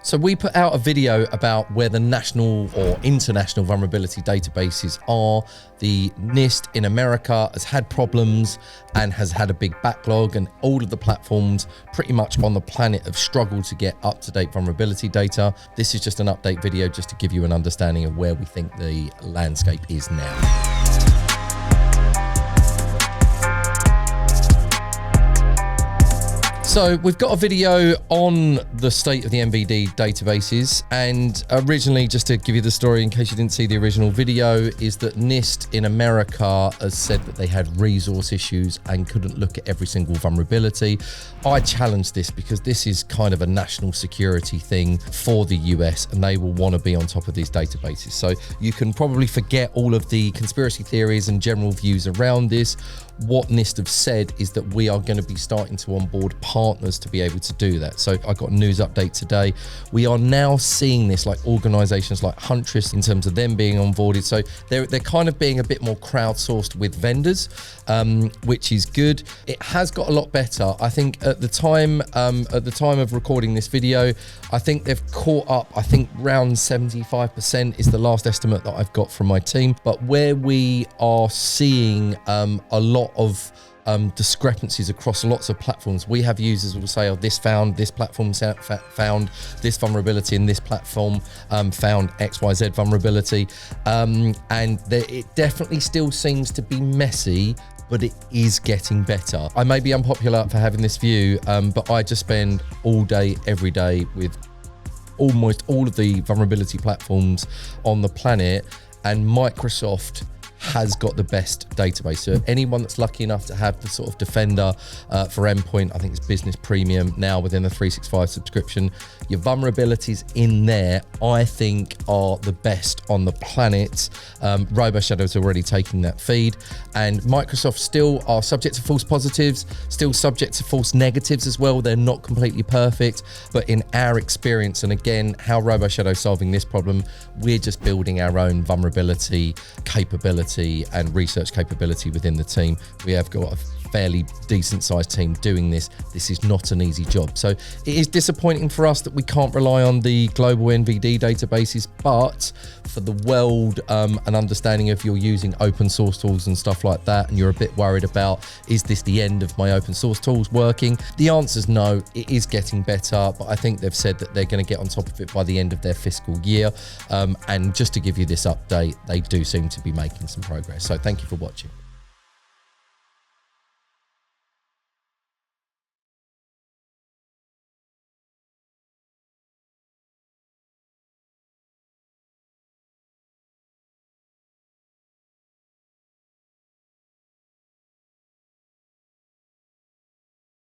So we put out a video about where the national or international vulnerability databases are. The NIST in America has had problems and has had a big backlog, and all of the platforms pretty much on the planet have struggled to get up-to-date vulnerability data. This is just an update video just to give you an understanding of where we think the landscape is now. So we've got a video on the state of the MVD databases, and originally, just to give you the story in case you didn't see the original video, is that NIST in America has said that they had resource issues and couldn't look at every single vulnerability. I challenge this because this is kind of a national security thing for the US, and they will want to be on top of these databases. So you can probably forget all of the conspiracy theories and general views around this. What NIST have said is that we are going to be starting to onboard partners to be able to do that. So I got a news update today. We are now seeing this, like organizations like Huntress, in terms of them being onboarded. So they're kind of being a bit more crowdsourced with vendors, which is good. It has got a lot better. I think at the time of recording this video, I think they've caught up. I think around 75% is the last estimate that I've got from my team. But where we are seeing a lot of discrepancies across lots of platforms. We have users who will say, oh, this platform found this vulnerability, and this platform found XYZ vulnerability. It definitely still seems to be messy, but it is getting better. I may be unpopular for having this view, but I just spend all day, every day with almost all of the vulnerability platforms on the planet, and Microsoft has got the best database. So anyone that's lucky enough to have the sort of Defender for endpoint, I think it's Business Premium now within the 365 subscription, your vulnerabilities in there, I think, are the best on the planet. Robo Shadow is already taking that feed, and Microsoft still are subject to false positives, still subject to false negatives as well. They're not completely perfect, but in our experience, and again, how Robo Shadow is solving this problem, we're just building our own vulnerability capability and research capability within the team. We have got a fairly decent sized team doing this. This is not an easy job. So it is disappointing for us that we can't rely on the global NVD databases, but for the world, an understanding of you're using open source tools and stuff like that, and you're a bit worried about, is this the end of my open source tools working? The answer is no, it is getting better, but I think they've said that they're going to get on top of it by the end of their fiscal year. And just to give you this update, they do seem to be making some progress. So thank you for watching.